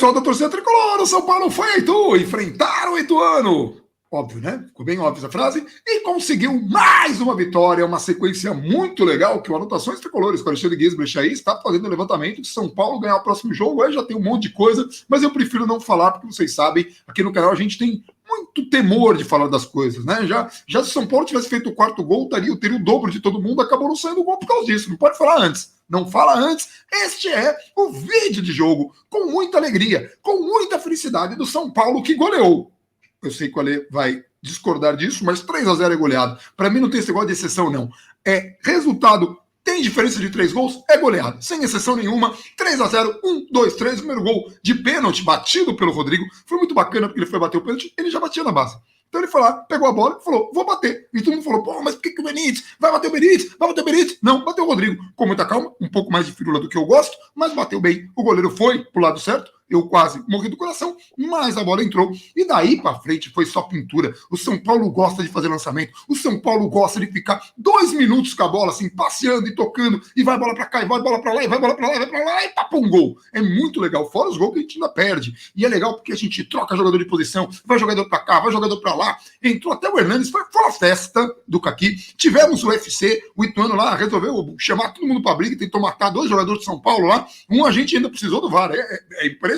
pessoal da torcida tricolor, o São Paulo foi a Itu, enfrentaram o Ituano. Óbvio, né? Ficou bem óbvia essa frase. E conseguiu mais uma vitória, uma sequência muito legal, que o Anotações Tricolores com o Alexandre Guisbrecht aí está fazendo o levantamento de São Paulo ganhar o próximo jogo. Aí já tem um monte de coisa, mas eu prefiro não falar, porque vocês sabem, aqui no canal a gente tem muito temor de falar das coisas, né? Já se São Paulo tivesse feito o quarto gol, teria o dobro de todo mundo, acabou não saindo o gol por causa disso. Não pode falar antes. Não fala antes. Este é o vídeo de jogo, com muita alegria, com muita felicidade do São Paulo que goleou. Eu sei que o Ale vai discordar disso, mas 3-0 é goleado. Para mim não tem esse negócio de exceção, não. É resultado, tem diferença de 3 gols, é goleado. Sem exceção nenhuma, 3-0, 1, 2, 3, primeiro gol de pênalti, batido pelo Rodrigo. Foi muito bacana, porque ele foi bater o pênalti, ele já batia na base. Então ele foi lá, pegou a bola e falou, vou bater. E todo mundo falou, pô, mas por que o Benítez? Vai bater o Benítez? Vai bater o Benítez? Não, bateu o Rodrigo. Com muita calma, um pouco mais de firula do que eu gosto, mas bateu bem. O goleiro foi pro lado certo, eu quase morri do coração, mas a bola entrou. E daí pra frente foi só pintura. O São Paulo gosta de fazer lançamento. O São Paulo gosta de ficar 2 minutos com a bola, assim, passeando e tocando. E vai bola pra cá, e vai bola pra lá, e vai bola pra lá, e vai pra lá, e papo um gol. É muito legal. Fora os gols que a gente ainda perde. E é legal porque a gente troca jogador de posição, vai jogador pra cá, vai jogador pra lá. Entrou até o Hernandes, foi uma festa do Caqui. Tivemos o UFC, o Ituano lá resolveu chamar todo mundo pra briga, tentou matar 2 jogadores de São Paulo lá. Um a gente ainda precisou do VAR. É impressionante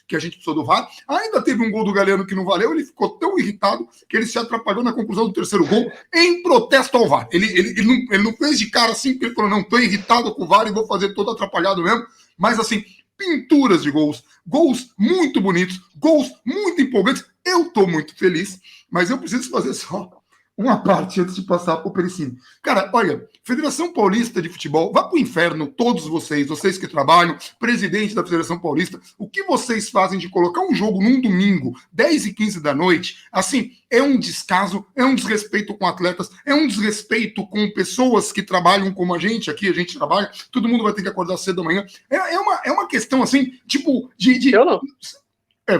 que a gente precisou do VAR. Ainda teve um gol do Galeno que não valeu, ele ficou tão irritado que ele se atrapalhou na conclusão do terceiro gol em protesto ao VAR. Ele não fez de cara assim, porque ele falou, não, tô irritado com o VAR e vou fazer todo atrapalhado mesmo. Mas assim, pinturas de gols, gols muito bonitos, gols muito empolgantes. Eu tô muito feliz, mas eu preciso fazer só uma parte antes de passar para o Pericini. Cara, olha, Federação Paulista de Futebol, vá para o inferno, todos vocês que trabalham, presidente da Federação Paulista, o que vocês fazem de colocar um jogo num domingo, 10h15 da noite, assim, é um descaso, é um desrespeito com atletas, é um desrespeito com pessoas que trabalham como a gente aqui, a gente trabalha, todo mundo vai ter que acordar cedo da manhã. É uma questão, assim, tipo, de... Eu não.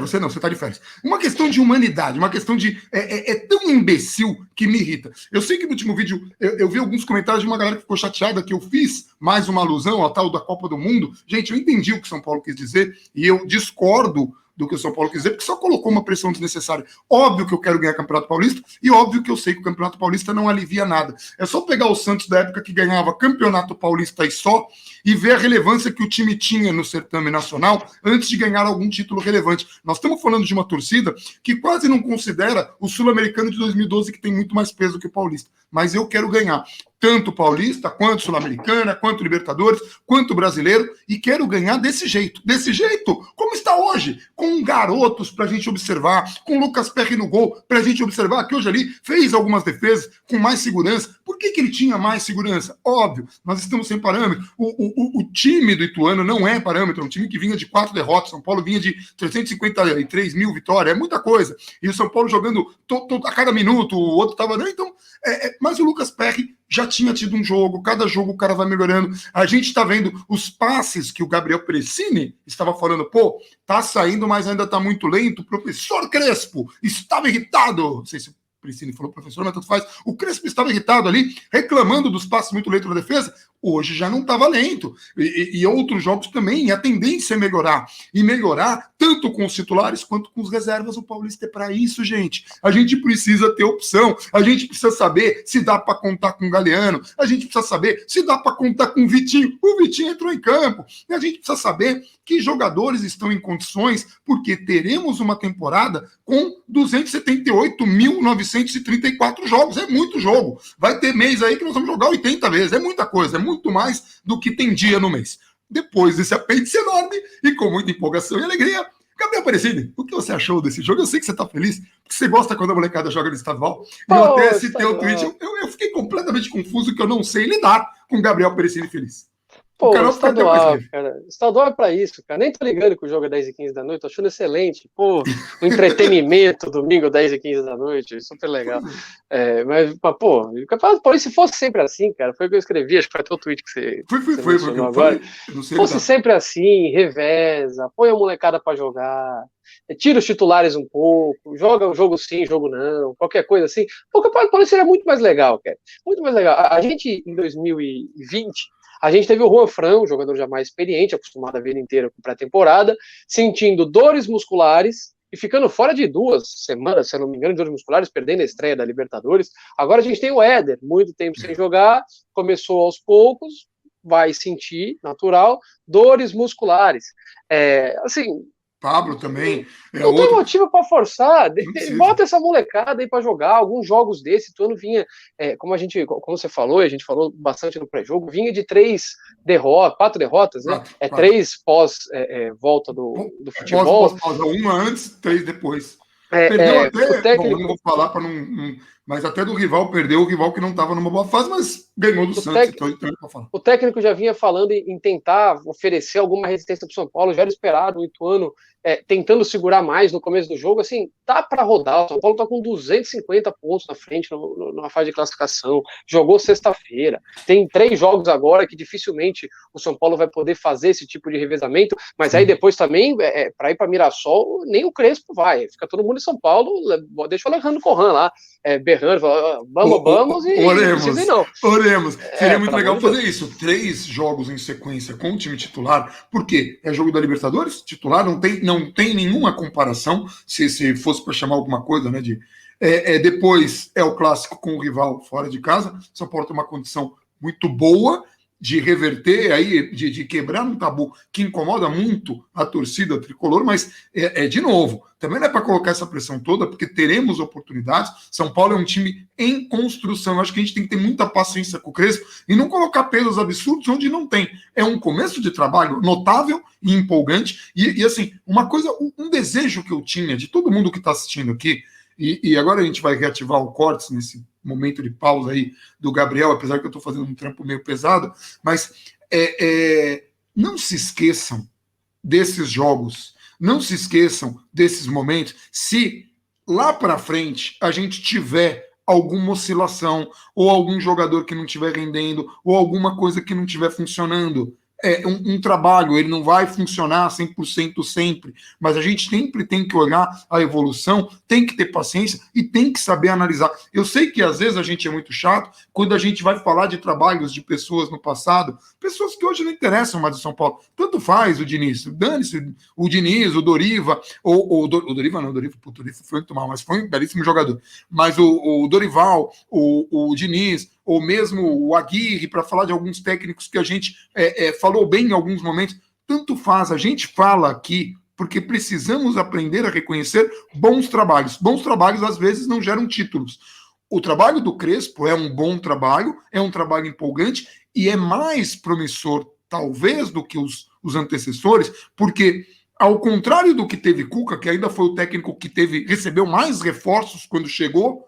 Você não, você tá de férias. Uma questão de humanidade, uma questão de... É tão imbecil que me irrita. Eu sei que no último vídeo eu vi alguns comentários de uma galera que ficou chateada que eu fiz mais uma alusão ao tal da Copa do Mundo. Gente, eu entendi o que o São Paulo quis dizer e eu discordo do que o São Paulo quis dizer, porque só colocou uma pressão desnecessária. Óbvio que eu quero ganhar Campeonato Paulista e óbvio que eu sei que o Campeonato Paulista não alivia nada. É só pegar o Santos da época que ganhava Campeonato Paulista e só e ver a relevância que o time tinha no certame nacional antes de ganhar algum título relevante. Nós estamos falando de uma torcida que quase não considera o Sul-Americano de 2012, que tem muito mais peso que o Paulista. Mas eu quero ganhar tanto Paulista, quanto Sul-Americana, quanto Libertadores, quanto Brasileiro, e quero ganhar desse jeito, como está hoje, com garotos para a gente observar, com Lucas Perry no gol, para a gente observar que hoje ali fez algumas defesas com mais segurança. Por que ele tinha mais segurança? Óbvio, nós estamos sem parâmetro. O time do Ituano não é parâmetro, é um time que vinha de 4 derrotas, São Paulo vinha de 353 mil vitórias, é muita coisa, e o São Paulo jogando a cada minuto, o outro estava... Então, mas o Lucas Perry já tinha tido um jogo, cada jogo o cara vai melhorando. A gente está vendo os passes que o Gabriel Pericini estava falando, pô, tá saindo, mas ainda tá muito lento. O professor Crespo estava irritado. Não sei se o Pericini falou professor, mas tanto faz. O Crespo estava irritado ali, reclamando dos passes muito lentos na defesa. Hoje já não estava lento. E outros jogos também, a tendência é melhorar. E melhorar tanto com os titulares quanto com os reservas. O Paulista é para isso, gente. A gente precisa ter opção. A gente precisa saber se dá para contar com o Galeano. A gente precisa saber se dá para contar com o Vitinho. O Vitinho entrou em campo. E a gente precisa saber que jogadores estão em condições, porque teremos uma temporada com 278.934 jogos. É muito jogo. Vai ter mês aí que nós vamos jogar 80 vezes. É muita coisa. É muito mais do que tem dia no mês. Depois desse apêndice enorme e com muita empolgação e alegria, Gabriel Pericini, o que você achou desse jogo? Eu sei que você tá feliz, porque você gosta quando a molecada joga no estadual. E eu até citei o tweet. Eu fiquei completamente confuso que eu não sei lidar com o Gabriel Pericini feliz. Pô, estadual, cara. Estadual é pra isso, cara. Nem tô ligando que o jogo é 10h15 da noite, tô achando excelente. Pô, o entretenimento, domingo, 10h15 da noite, super legal. Mas, pô, o Campeonato Paulista, se fosse sempre assim, cara, foi o que eu escrevi, acho que foi até o tweet que você mencionou agora. Fosse sempre assim, reveza, põe a molecada pra jogar, tira os titulares um pouco, joga um jogo sim, jogo não, qualquer coisa assim. O Campeonato Paulista seria muito mais legal, cara. Muito mais legal. A gente, em 2020, A gente teve o Juan Fran, um jogador já mais experiente, acostumado a vida inteira com pré-temporada, sentindo dores musculares e ficando fora de 2 semanas, se eu não me engano, de dores musculares, perdendo a estreia da Libertadores. Agora a gente tem o Éder, muito tempo sem jogar, começou aos poucos, vai sentir, natural, dores musculares. Assim, Pablo também. Não tem motivo para forçar. Bota essa molecada aí para jogar. Alguns jogos desse, tu ano vinha, como você falou, a gente falou bastante no pré-jogo, vinha de 4 derrotas, né? 3 pós volta do futebol. Pós, uma antes, 3 depois. Perdeu até, técnico, não vou falar para não, mas até do rival perdeu, o rival que não estava numa boa fase, mas ganhou do Santos. O técnico já vinha falando em tentar oferecer alguma resistência para o São Paulo, já era esperado o Ituano tentando segurar mais no começo do jogo, assim, dá para rodar. O São Paulo está com 250 pontos na frente na fase de classificação, jogou sexta-feira, tem 3 jogos agora que dificilmente o São Paulo vai poder fazer esse tipo de revezamento, mas aí depois também, para ir para Mirassol, nem o Crespo vai, fica todo mundo em São Paulo, deixa o Alejandro Corran lá, berrando, vamos e oremos. Seria muito legal fazer isso, 3 jogos em sequência com o time titular, porque é jogo da Libertadores, titular, não tem nenhuma comparação, se fosse para chamar alguma coisa, né, depois é o clássico com o rival fora de casa. São Paulo tem uma condição muito boa de reverter, aí, de quebrar um tabu que incomoda muito a torcida tricolor, mas de novo, também não é para colocar essa pressão toda, porque teremos oportunidades. São Paulo é um time em construção. Eu acho que a gente tem que ter muita paciência com o Crespo e não colocar pesos absurdos onde não tem. É um começo de trabalho notável e empolgante, e assim, uma coisa, um desejo que eu tinha de todo mundo que está assistindo aqui, e agora a gente vai reativar o Cortes nesse momento de pausa aí do Gabriel, apesar que eu estou fazendo um trampo meio pesado, mas não se esqueçam desses jogos, não se esqueçam desses momentos, se lá para frente a gente tiver alguma oscilação, ou algum jogador que não estiver rendendo, ou alguma coisa que não estiver funcionando. Um trabalho, ele não vai funcionar 100% sempre, mas a gente sempre tem que olhar a evolução, tem que ter paciência e tem que saber analisar. Eu sei que às vezes a gente é muito chato quando a gente vai falar de trabalhos de pessoas no passado, pessoas que hoje não interessam mais do São Paulo. Tanto faz o Diniz, dane-se o Diniz, o Doriva, o Doriva não, o Doriva foi muito mal, mas foi um belíssimo jogador. Mas o Dorival, o Diniz, ou mesmo o Aguirre, para falar de alguns técnicos que a gente falou bem em alguns momentos, tanto faz, a gente fala aqui porque precisamos aprender a reconhecer bons trabalhos. Bons trabalhos, às vezes, não geram títulos. O trabalho do Crespo é um bom trabalho, é um trabalho empolgante e é mais promissor, talvez, do que os antecessores, porque, ao contrário do que teve Cuca, que ainda foi o técnico que recebeu mais reforços quando chegou,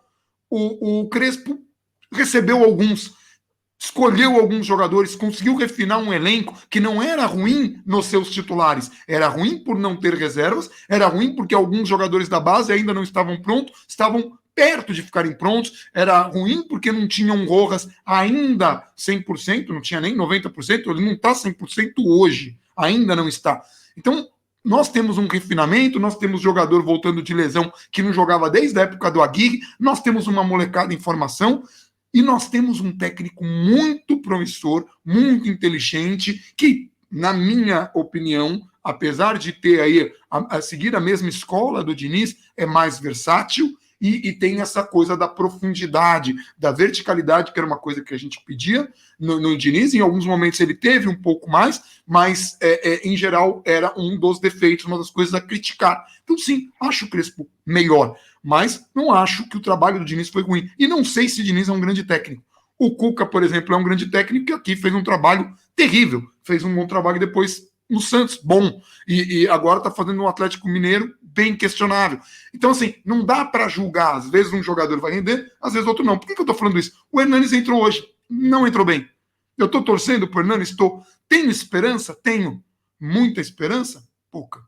o Crespo recebeu alguns, escolheu alguns jogadores, conseguiu refinar um elenco que não era ruim nos seus titulares, era ruim por não ter reservas, era ruim porque alguns jogadores da base ainda não estavam prontos, estavam perto de ficarem prontos, era ruim porque não tinham Rojas ainda 100%, não tinha nem 90%, ele não está 100% hoje, ainda não está. Então, nós temos um refinamento, nós temos jogador voltando de lesão que não jogava desde a época do Aguirre, nós temos uma molecada em formação, e nós temos um técnico muito promissor, muito inteligente, que, na minha opinião, apesar de ter aí a seguir a mesma escola do Diniz, é mais versátil e tem essa coisa da profundidade, da verticalidade, que era uma coisa que a gente pedia no Diniz. Em alguns momentos ele teve um pouco mais, mas em geral era um dos defeitos, uma das coisas a criticar. Então, sim, acho o Crespo melhor, mas não acho que o trabalho do Diniz foi ruim. E não sei se o Diniz é um grande técnico. O Cuca, por exemplo, é um grande técnico que aqui fez um trabalho terrível. Fez um bom trabalho depois no Santos, bom. E agora está fazendo um Atlético Mineiro bem questionável. Então, assim, não dá para julgar. Às vezes um jogador vai render, às vezes outro não. Por que eu estou falando isso? O Hernanes entrou hoje. Não entrou bem. Eu estou torcendo para o Hernanes? Estou. Tenho esperança? Tenho. Muita esperança? Pouca.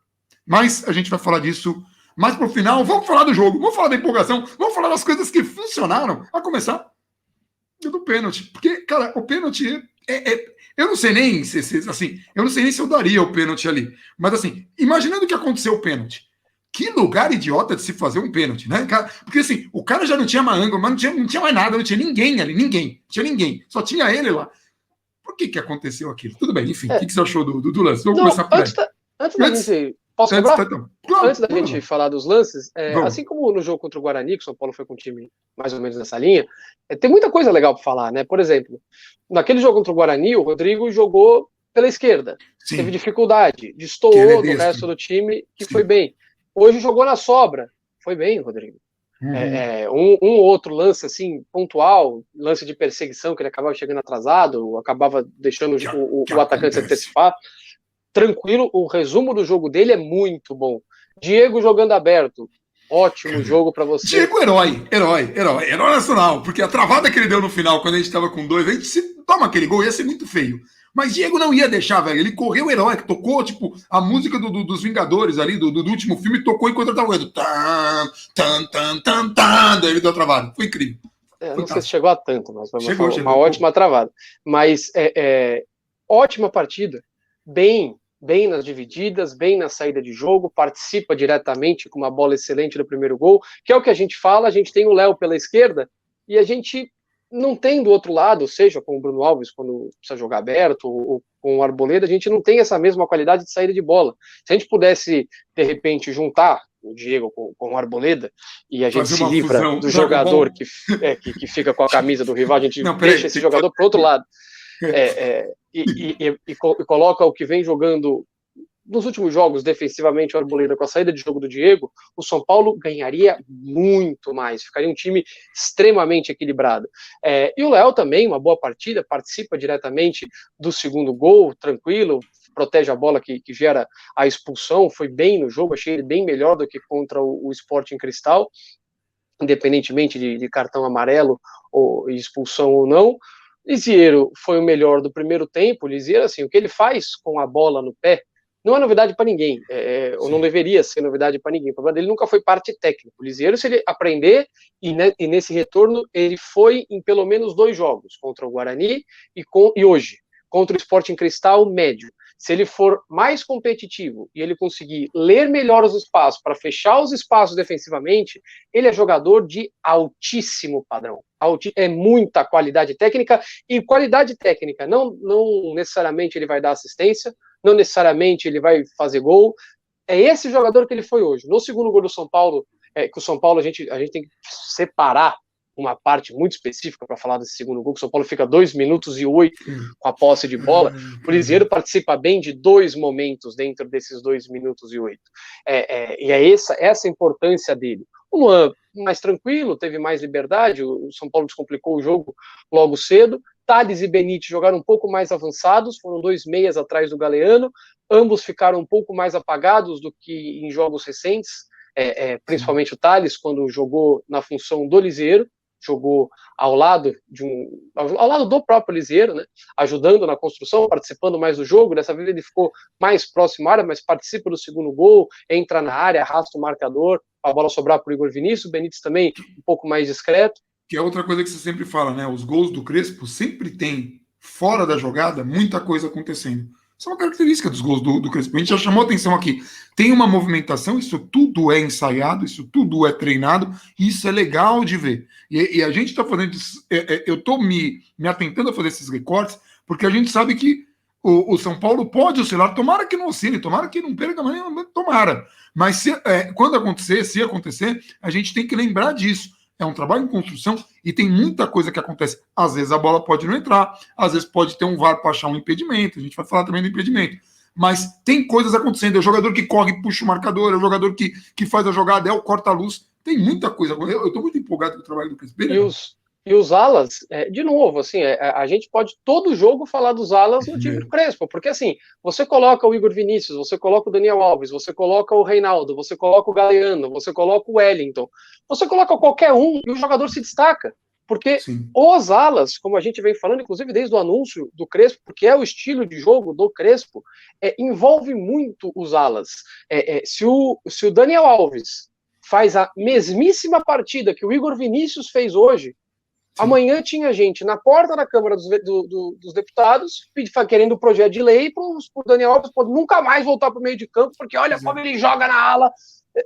Mas a gente vai falar disso mais para o final. Vamos falar do jogo, vamos falar da empolgação, vamos falar das coisas que funcionaram. A começar do pênalti. Porque, cara, o pênalti eu não sei nem eu não sei nem se eu daria o pênalti ali. Mas assim, imaginando que aconteceu o pênalti. Que lugar idiota de se fazer um pênalti, né? Porque assim, o cara já não tinha mais ângulo, mas não tinha mais nada, não tinha ninguém ali, ninguém. Tinha ninguém. Só tinha ele lá. por que aconteceu aquilo? Tudo bem, enfim, o que você achou do lance? Vamos começar por aí. Antes da gente... Posso antes, quebrar? Então. Claro, antes da gente falar dos lances, assim como no jogo contra o Guarani, que o São Paulo foi com um time mais ou menos nessa linha, tem muita coisa legal para falar, né? Por exemplo, naquele jogo contra o Guarani, o Rodrigo jogou pela esquerda, Sim. teve dificuldade, destoou do resto do time, que foi bem. Hoje jogou na sobra, foi bem, Rodrigo. Um outro lance assim pontual, lance de perseguição, que ele acabava chegando atrasado, acabava deixando o atacante se antecipar. Tranquilo, o resumo do jogo dele é muito bom. Diego jogando aberto, ótimo jogo para você. Diego, herói nacional, porque a travada que ele deu no final, quando a gente estava com 2, a gente se toma aquele gol, ia ser muito feio. Mas Diego não ia deixar, velho. Ele correu herói, que tocou, tipo, a música dos Vingadores ali, do último filme, tocou enquanto ele tava correndo. Daí ele deu a travada. Foi incrível. Não sei se chegou a tanto, mas foi uma ótima travada. Mas ótima partida. Bem nas divididas, bem na saída de jogo, participa diretamente com uma bola excelente no primeiro gol, que é o que a gente fala, a gente tem o Léo pela esquerda, e a gente não tem do outro lado, seja com o Bruno Alves, quando precisa jogar aberto, ou com o Arboleda, a gente não tem essa mesma qualidade de saída de bola. Se a gente pudesse, de repente, juntar o Diego com o Arboleda, e a gente se livra do jogador que fica com a camisa do rival, a gente deixa esse jogador para o outro lado. E coloca o que vem jogando nos últimos jogos defensivamente o Arboleda com a saída de jogo do Diego, o São Paulo ganharia muito mais, ficaria um time extremamente equilibrado. E o Léo também, uma boa partida, participa diretamente do segundo gol, tranquilo, protege a bola que gera a expulsão, foi bem no jogo, achei ele bem melhor do que contra o Sporting Cristal, independentemente de cartão amarelo ou expulsão ou não. Lisieiro foi o melhor do primeiro tempo. Lisieiro, assim, o que ele faz com a bola no pé não é novidade para ninguém, ou não deveria ser novidade para ninguém. O problema dele nunca foi parte técnica. O Lisieiro, se ele aprender, e nesse retorno, ele foi em pelo menos 2 jogos, contra o Guarani e hoje, contra o Sporting Cristal médio. Se ele for mais competitivo e ele conseguir ler melhor os espaços para fechar os espaços defensivamente, ele é jogador de altíssimo padrão. É muita qualidade técnica, e qualidade técnica não necessariamente ele vai dar assistência, não necessariamente ele vai fazer gol. É esse jogador que ele foi hoje. No segundo gol do São Paulo, que o São Paulo a gente tem que separar uma parte muito específica para falar desse segundo gol, que o São Paulo fica 2 minutos e 8 com a posse de bola. O Lisieiro participa bem de 2 momentos dentro desses 2 minutos e 8. E é essa a importância dele. O Luan, mais tranquilo, teve mais liberdade, o São Paulo descomplicou o jogo logo cedo. Thales e Benítez jogaram um pouco mais avançados, foram 2 meias atrás do Galeano, ambos ficaram um pouco mais apagados do que em jogos recentes, principalmente o Thales, quando jogou na função do Lisieiro, jogou ao lado do próprio Lisieiro, né, ajudando na construção, participando mais do jogo. Dessa vez ele ficou mais próximo à área, mas participa do segundo gol, entra na área, arrasta o marcador, a bola sobrar para o Igor Vinícius. O Benítez também um pouco mais discreto. Que é outra coisa que você sempre fala, né? Os gols do Crespo sempre tem, fora da jogada, muita coisa acontecendo. Isso é uma característica dos gols do Crespo. A gente já chamou atenção aqui. Tem uma movimentação, isso tudo é ensaiado, isso tudo é treinado, e isso é legal de ver. E a gente está fazendo isso, eu estou me atentando a fazer esses recortes, porque a gente sabe que o São Paulo pode oscilar, tomara que não oscile, tomara que não perca, mas tomara. Mas quando acontecer, se acontecer, a gente tem que lembrar disso. É um trabalho em construção e tem muita coisa que acontece. Às vezes a bola pode não entrar, às vezes pode ter um VAR para achar um impedimento, a gente vai falar também do impedimento. Mas tem coisas acontecendo, é o jogador que corre, puxa o marcador, é o jogador que faz a jogada, é o corta-luz. Tem muita coisa. Eu estou muito empolgado com o trabalho do Crespo. E os alas, de novo, assim, a gente pode todo jogo falar dos alas no time do Crespo, porque assim, você coloca o Igor Vinícius, você coloca o Daniel Alves, você coloca o Reinaldo, você coloca o Galeano, você coloca o Wellington, você coloca qualquer um e o jogador se destaca, porque os alas, como a gente vem falando, inclusive desde o anúncio do Crespo, porque é o estilo de jogo do Crespo, envolve muito os alas. Se o Daniel Alves faz a mesmíssima partida que o Igor Vinícius fez hoje, amanhã tinha gente na porta da Câmara dos Deputados querendo o projeto de lei para o Daniel Alves nunca mais voltar para o meio de campo, porque olha como ele joga na ala.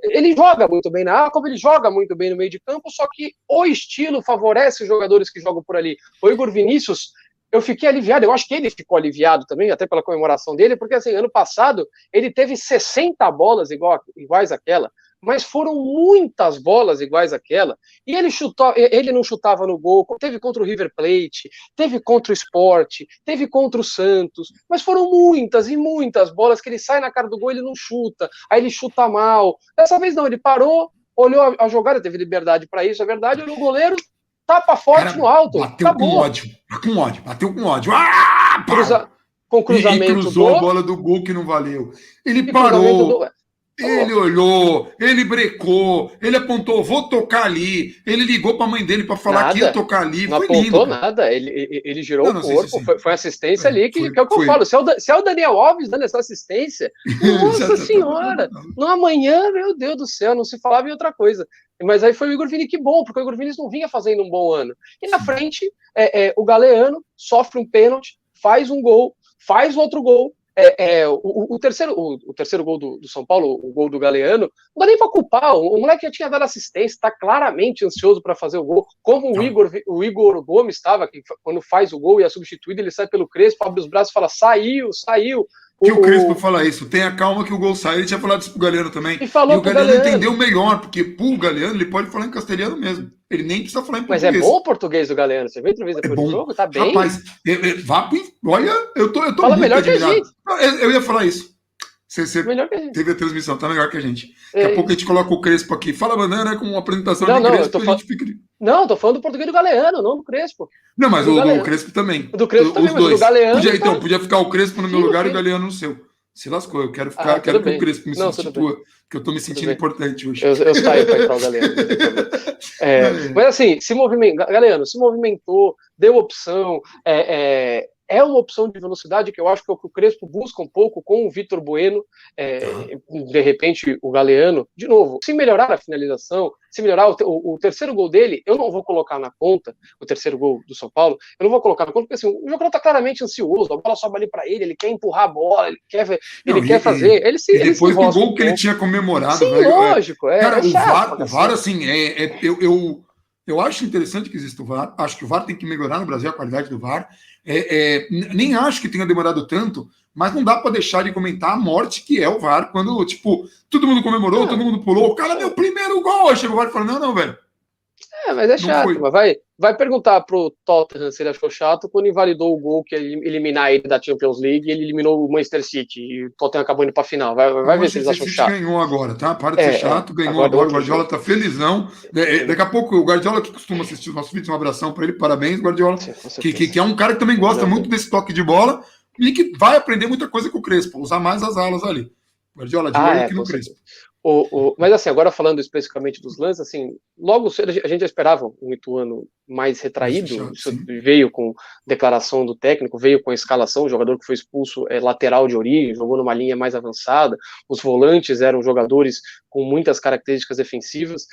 Ele joga muito bem na ala, como ele joga muito bem no meio de campo, só que o estilo favorece os jogadores que jogam por ali. O Igor Vinícius, eu fiquei aliviado, eu acho que ele ficou aliviado também, até pela comemoração dele, porque assim, ano passado ele teve 60 bolas iguais àquela, mas foram muitas bolas iguais àquela, e ele não chutava no gol, teve contra o River Plate, teve contra o Sport, teve contra o Santos, mas foram muitas e muitas bolas que ele sai na cara do gol e ele não chuta, aí ele chuta mal. Dessa vez não, ele parou, olhou a jogada, teve liberdade para isso, é verdade, olhou o goleiro, tapa forte, cara, no alto. Bateu acabou. Bateu com ódio. Ah, com cruzamento. E cruzou a bola do gol que não valeu. Ele parou. Ele olhou, ele brecou, ele apontou, vou tocar ali. Ele ligou para a mãe dele para falar nada, que ia tocar ali. Não foi apontou lindo, nada, ele girou o corpo, foi assistência ali, que é o que eu falo. Se é o Daniel Alves dando essa assistência, nossa senhora, no amanhã, meu Deus do céu, não se falava em outra coisa. Mas aí foi o Igor Vini, que bom, porque o Igor Vini não vinha fazendo um bom ano. E na frente, o Galeano sofre um pênalti, faz um gol, faz outro gol. O terceiro gol do São Paulo, o gol do Galeano, não dá nem para culpar. O moleque já tinha dado assistência, está claramente ansioso para fazer o gol. Como o Igor Gomes estava, que quando faz o gol e é substituído, ele sai pelo Crespo, abre os braços e fala: saiu. Que o Crespo fala isso, tenha calma que o gol sai. Ele tinha falado isso pro Galeano também. E o Galeano entendeu melhor, porque pro Galeano ele pode falar em castelhano mesmo. Ele nem precisa falar em português. Mas é bom o português do Galeano. Você viu a entrevista depois do jogo? Tá bem. Rapaz, olha, eu tô fala muito melhor admirado. Que a gente. Eu ia falar isso. Você teve a transmissão, tá melhor que a gente. Daqui a pouco a gente coloca o Crespo aqui. Fala banana com uma apresentação de Crespo. Não, tô falando do português do Galeano, não do Crespo. Não, mas do Crespo também. Do Crespo também, mas do Galeano. Podia ficar o Crespo no meu lugar e o Galeano no seu. Se lascou, eu quero que o Crespo me substitua, porque eu tô me sentindo importante hoje. Eu saio para entrar o Galeano. Mas assim, Galeano se movimentou, deu opção, é uma opção de velocidade que eu acho que é o que o Crespo busca um pouco com o Vitor Bueno, de repente o Galeano, de novo, se melhorar a finalização, se melhorar o terceiro gol dele, eu não vou colocar na conta, o terceiro gol do São Paulo, eu não vou colocar na conta, porque assim, o jogador tá claramente ansioso, a bola sobe ali para ele quer empurrar a bola, ele quer fazer, depois do gol que ele tinha comemorado, sim, velho, lógico, cara, o VAR assim, eu acho interessante que exista o VAR, acho que o VAR tem que melhorar no Brasil a qualidade do VAR, nem acho que tenha demorado tanto, mas não dá para deixar de comentar a morte que é o VAR, quando, tipo, todo mundo comemorou, todo mundo pulou, o cara deu o primeiro gol, aí chega o VAR e fala, não, velho. Mas é chato, mas vai perguntar pro Tottenham se ele achou chato quando invalidou o gol que ia eliminar ele da Champions League e ele eliminou o Manchester City e o Tottenham acabou indo pra final. Vai ver se eles acham chato. Ganhou agora, tá? Para de ser chato, ganhou agora. O Guardiola tá felizão. Daqui a pouco, o Guardiola que costuma assistir os nossos vídeos, um abração para ele, parabéns, Guardiola. Sim, que é um cara que também gosta muito desse toque de bola e que vai aprender muita coisa com o Crespo, usar mais as alas ali. Guardiola de olho aqui no Crespo. Mas assim, agora falando especificamente dos lances, assim, logo cedo a gente já esperava um Ituano mais retraído, isso veio com declaração do técnico, veio com a escalação, o jogador que foi expulso lateral de origem, jogou numa linha mais avançada, os volantes eram jogadores com muitas características defensivas,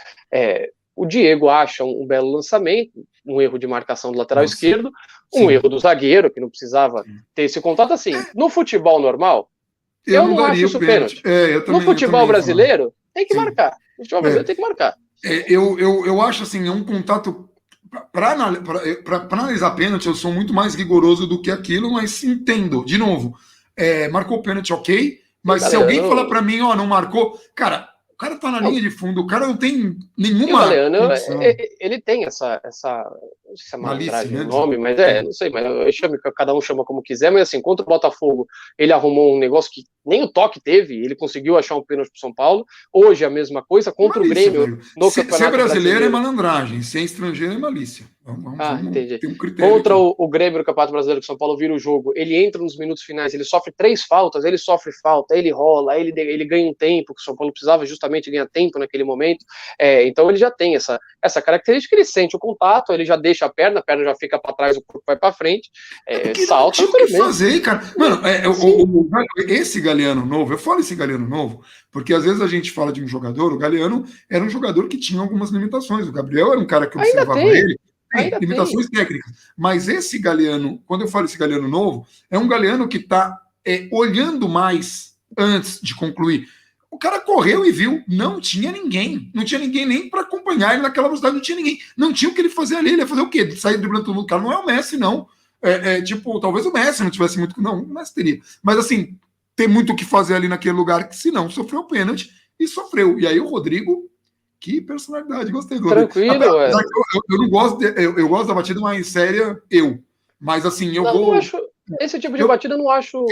o Diego acha um belo lançamento, um erro de marcação do lateral esquerdo, um erro do zagueiro, que não precisava ter esse contato, assim, no futebol normal, eu não acho isso pênalti. No futebol brasileiro, tem que marcar. No futebol brasileiro tem que marcar. Eu acho assim, é um contato. Para analisar pênalti, eu sou muito mais rigoroso do que aquilo, mas entendo. De novo, marcou pênalti, ok, mas se alguém falar para mim, não marcou, cara. O cara tá na linha de fundo, o cara não tem nenhuma. Ele tem essa não sei se é malandragem o nome, mas não sei, mas cada um chama como quiser, mas assim, contra o Botafogo, ele arrumou um negócio que nem o toque teve, ele conseguiu achar um pênalti pro São Paulo, hoje a mesma coisa, contra o Grêmio no Campeonato Brasileiro. Se é brasileiro é malandragem, se é estrangeiro é malícia. Entendi. Contra o Grêmio no Campeonato Brasileiro, que o São Paulo vira o jogo, ele entra nos minutos finais, ele sofre 3 faltas, ele sofre falta, ele rola, ele ganha um tempo, que o São Paulo precisava justamente ganhar tempo naquele momento, então ele já tem essa característica, ele sente o contato, ele já deixa a perna já fica para trás, o corpo vai para frente, salta. Não tinha o que fazer, cara. Mano, esse Galeano novo, eu falo esse Galeano novo, porque às vezes a gente fala de um jogador, o Galeano era um jogador que tinha algumas limitações, o Gabriel era um cara que observava ele, limitações técnicas, mas esse Galeano, quando eu falo esse Galeano novo, é um Galeano que está olhando mais antes de concluir. O cara correu e viu, não tinha ninguém nem para acompanhar ele naquela velocidade, não tinha ninguém, não tinha o que ele fazer ali, ele ia fazer o quê? Sair driblando todo mundo, o cara não é o Messi, não. Tipo, talvez o Messi não tivesse muito... Não, o Messi teria. Mas, assim, tem muito o que fazer ali naquele lugar que, se não, sofreu o pênalti e sofreu. E aí o Rodrigo... Que personalidade, gostei do Rodrigo. Tranquilo, eu não gosto, eu gosto da batida mais séria, mas assim, eu vou... Não acho, esse tipo de batida eu não acho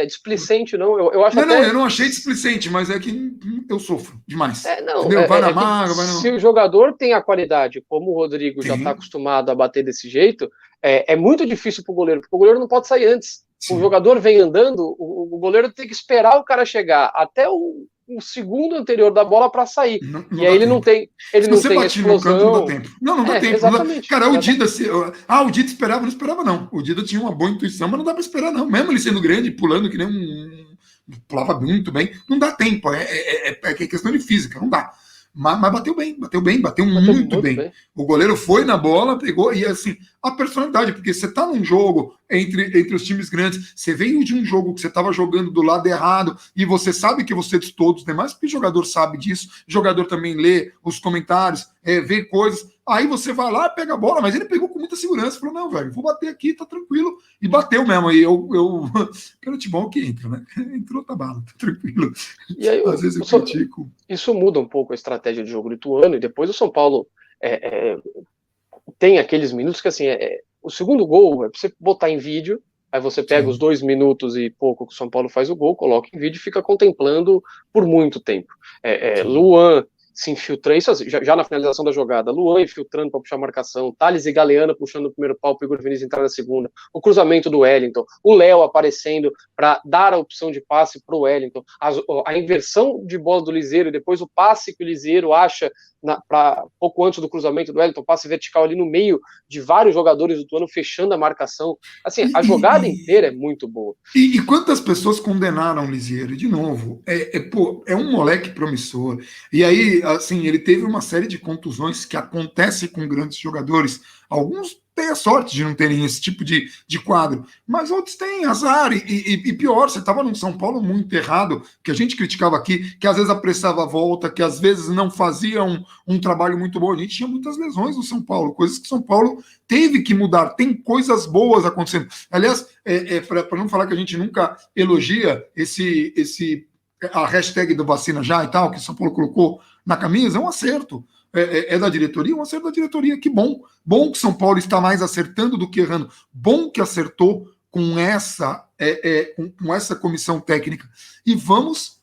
displicente, não. Eu acho eu não achei displicente, mas é que eu sofro demais. Não, entendeu? Vai na maga, vai no... Se o jogador tem a qualidade, como o Rodrigo já está acostumado a bater desse jeito, é muito difícil para o goleiro, porque o goleiro não pode sair antes. Sim. O jogador vem andando, o goleiro tem que esperar o cara chegar até o segundo anterior da bola para sair. Não e aí ele não tem, ele não tem explosão. No canto, não dá tempo. Não dá tempo. Exatamente. Cara, o Dida, o Dida esperava, não esperava, não. O Dida tinha uma boa intuição, mas não dá para esperar, não. Mesmo ele sendo grande, pulando que nem pulava muito bem, não dá tempo. É questão de física, não dá. Mas bateu muito bem. O goleiro foi na bola, pegou, e assim, a personalidade, porque você tá num jogo entre os times grandes, você veio de um jogo que você estava jogando do lado errado, e você sabe que você distou dos demais, porque o jogador sabe disso, o jogador também lê os comentários, vê coisas, aí você vai lá, pega a bola, mas ele pegou com muita segurança, falou, não, velho, vou bater aqui, tá tranquilo, e bateu mesmo, aí pênalti bom que entra, né? Entrou, tá bala, tá tranquilo. E aí, às vezes eu critico. Isso muda um pouco a estratégia de jogo do Ituano, e depois o São Paulo tem aqueles minutos que, assim, o segundo gol é pra você botar em vídeo, aí você pega os 2 minutos e pouco que o São Paulo faz o gol, coloca em vídeo e fica contemplando por muito tempo. Luan se infiltra, isso já na finalização da jogada, Luan infiltrando para puxar a marcação, Thales e Galeana puxando o primeiro pau, o Igor Vinícius entrar na segunda, o cruzamento do Wellington, o Léo aparecendo para dar a opção de passe para o Wellington, a inversão de bola do Liseiro, e depois o passe que o Liseiro acha pouco antes do cruzamento do Wellington, passe vertical ali no meio de vários jogadores do Ituano fechando a marcação. Assim, a jogada inteira é muito boa. E quantas pessoas condenaram o Liseiro? De novo, é um moleque promissor. E aí, assim, ele teve uma série de contusões que acontece com grandes jogadores. Alguns têm a sorte de não terem esse tipo de quadro, mas outros têm azar. E pior, você estava num São Paulo muito errado, que a gente criticava aqui, que às vezes apressava a volta, que às vezes não fazia um trabalho muito bom. A gente tinha muitas lesões no São Paulo, coisas que São Paulo teve que mudar. Tem coisas boas acontecendo. Aliás, para não falar que a gente nunca elogia a hashtag do vacina já e tal, que São Paulo colocou na camisa, é um acerto. Da diretoria, um acerto da diretoria, que bom. Bom que São Paulo está mais acertando do que errando. Bom que acertou com essa comissão técnica. E vamos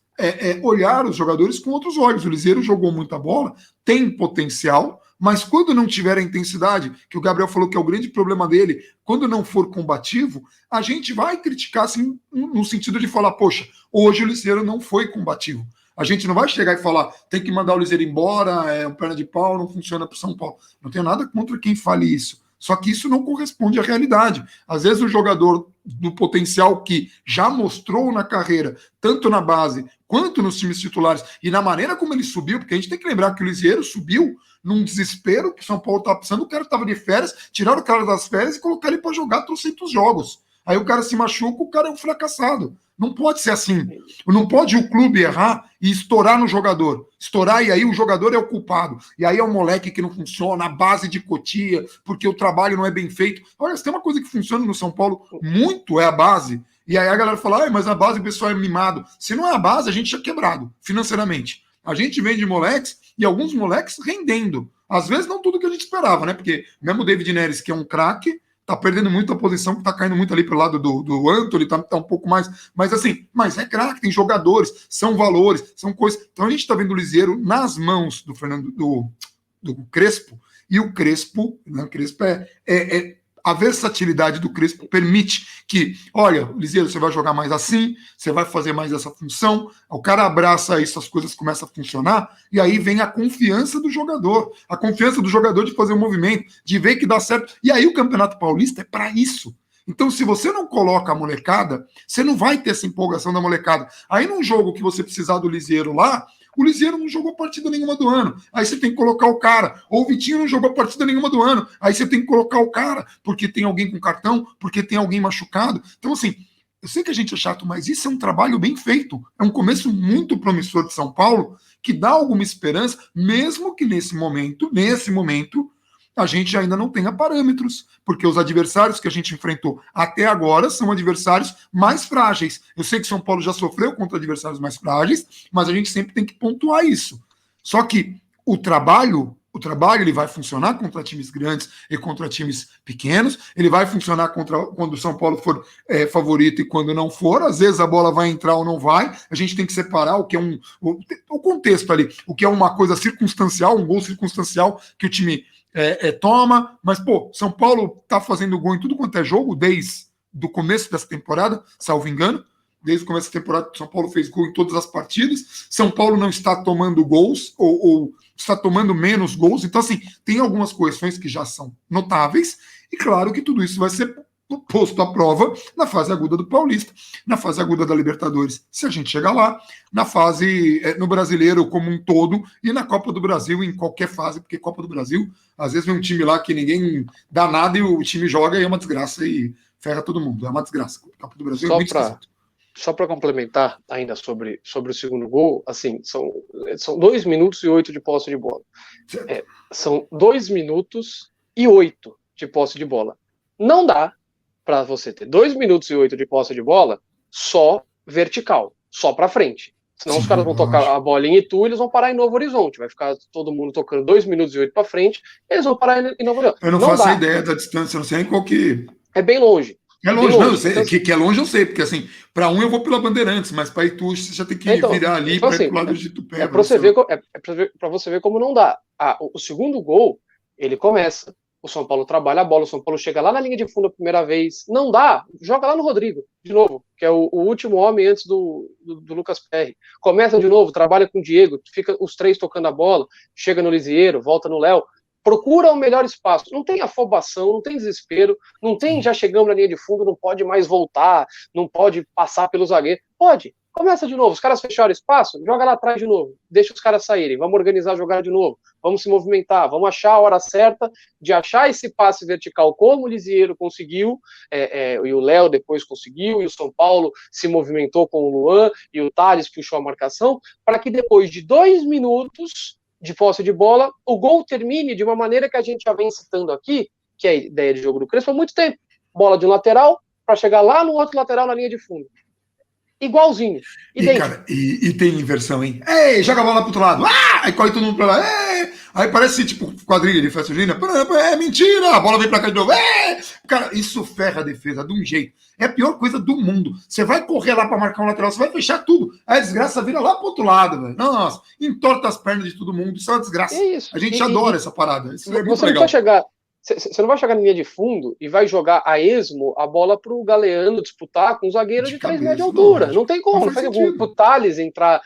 olhar os jogadores com outros olhos. O Liseiro jogou muita bola, tem potencial, mas quando não tiver a intensidade, que o Gabriel falou que é o grande problema dele, quando não for combativo, a gente vai criticar assim, no sentido de falar, poxa, hoje o Liseiro não foi combativo. A gente não vai chegar e falar, tem que mandar o Liseiro embora, um perna de pau, não funciona para o São Paulo. Não tenho nada contra quem fale isso. Só que isso não corresponde à realidade. Às vezes o jogador do potencial que já mostrou na carreira, tanto na base quanto nos times titulares, e na maneira como ele subiu, porque a gente tem que lembrar que o Liseiro subiu num desespero que o São Paulo estava precisando, o cara estava de férias, tiraram o cara das férias e colocaram ele para jogar 300 jogos. Aí o cara se machuca, o cara é um fracassado. Não pode ser assim. Não pode o clube errar e estourar no jogador. Estourar e aí o jogador é o culpado. E aí é um moleque que não funciona, a base de Cotia, porque o trabalho não é bem feito. Olha, se tem uma coisa que funciona no São Paulo muito, é a base. E aí a galera fala, mas a base o pessoal é mimado. Se não é a base, a gente tinha quebrado financeiramente. A gente vende moleques e alguns moleques rendendo. Às vezes não tudo que a gente esperava, né? Porque mesmo o David Neres, que é um craque, tá perdendo muito a posição, que tá caindo muito ali pelo lado do Antony, tá um pouco mais, mas assim, mas é craque, tem jogadores, são valores, são coisas. Então a gente tá vendo o Liseiro nas mãos do Fernando, do Crespo, e o Crespo, né, o Crespo a versatilidade do Crespo permite que, olha, Liseiro, você vai jogar mais assim, você vai fazer mais essa função, o cara abraça isso, as coisas começam a funcionar, e aí vem a confiança do jogador, de fazer o movimento, de ver que dá certo. E aí o Campeonato Paulista é para isso. Então, se você não coloca a molecada, você não vai ter essa empolgação da molecada. Aí, num jogo que você precisar do Liseiro lá, o Liseiro não jogou partida nenhuma do ano. Aí você tem que colocar o cara. Ou o Vitinho não jogou partida nenhuma do ano. Aí você tem que colocar o cara, porque tem alguém com cartão, porque tem alguém machucado. Então, assim, eu sei que a gente é chato, mas isso é um trabalho bem feito. É um começo muito promissor de São Paulo, que dá alguma esperança, mesmo que nesse momento, a gente ainda não tenha parâmetros, porque os adversários que a gente enfrentou até agora são adversários mais frágeis. Eu sei que São Paulo já sofreu contra adversários mais frágeis, mas a gente sempre tem que pontuar isso. Só que o trabalho ele vai funcionar contra times grandes e contra times pequenos, ele vai funcionar quando o São Paulo for favorito e quando não for, às vezes a bola vai entrar ou não vai, a gente tem que separar o que é o contexto ali, o que é uma coisa circunstancial, um gol circunstancial que o time toma, mas pô, São Paulo tá fazendo gol em tudo quanto é jogo, desde o começo dessa temporada, salvo engano, desde o começo da temporada, São Paulo fez gol em todas as partidas. São Paulo não está tomando gols, ou está tomando menos gols. Então, assim, tem algumas correções que já são notáveis. E claro que tudo isso vai ser posto à prova na fase aguda do Paulista, na fase aguda da Libertadores, se a gente chegar lá, na fase no Brasileiro como um todo e na Copa do Brasil em qualquer fase, porque Copa do Brasil, às vezes vem um time lá que ninguém dá nada e o time joga e é uma desgraça e ferra todo mundo. É uma desgraça. Copa do Brasil é muito esquisito. Só para complementar ainda sobre o segundo gol, assim, são 2 minutos e 8 de posse de bola. São 2 minutos e 8 de posse de bola. Não dá para você ter 2 minutos e 8 de posse de bola só vertical, só para frente. Senão os caras vão tocar a bola em Itu, eles vão parar em Novo Horizonte. Vai ficar todo mundo tocando 2 minutos e 8 para frente, eles vão parar em Novo Horizonte. Eu não faço ideia da distância, não sei nem qual que... É bem longe. É longe, não, eu sei, então, que é longe eu sei, porque assim, para eu vou pela Bandeirantes, mas para Itu você já tem que virar ali para ir pro lado de Itupé. Para você ver como não dá. O segundo gol, ele começa, o São Paulo trabalha a bola, o São Paulo chega lá na linha de fundo a primeira vez, não dá, joga lá no Rodrigo, de novo, que é o último homem antes do Lucas Perry. Começa de novo, trabalha com o Diego, fica os 3 tocando a bola, chega no Lisieiro, volta no Léo. Procura o melhor espaço. Não tem afobação, não tem desespero, não tem já chegamos na linha de fundo, não pode mais voltar, não pode passar pelo zagueiro. Pode. Começa de novo. Os caras fecharam espaço, joga lá atrás de novo. Deixa os caras saírem. Vamos organizar a jogada de novo. Vamos se movimentar. Vamos achar a hora certa de achar esse passe vertical como o Lisieiro conseguiu, e o Léo depois conseguiu, e o São Paulo se movimentou com o Luan, e o Thales puxou a marcação, para que depois de 2 minutos de posse de bola, o gol termine de uma maneira que a gente já vem citando aqui, que é a ideia de jogo do Crespo há muito tempo. Bola de um lateral para chegar lá no outro lateral na linha de fundo. Igualzinho. E tem inversão, hein? Ei, joga a bola pro outro lado. Aí corre todo mundo pra lá. Aí parece tipo quadrilha de festa junina. É mentira, a bola vem pra cá de novo. Cara, isso ferra a defesa de um jeito. É a pior coisa do mundo. Você vai correr lá pra marcar um lateral, você vai fechar tudo. Aí a desgraça vira lá pro outro lado, velho. Nossa, entorta as pernas de todo mundo. Isso é uma desgraça. A gente adora essa parada. Isso é muito legal. Você não vai chegar na linha de fundo e vai jogar a esmo a bola pro Galeano disputar com um zagueiro de 3 metros de altura. Não tem como. Não faz o Thales entrar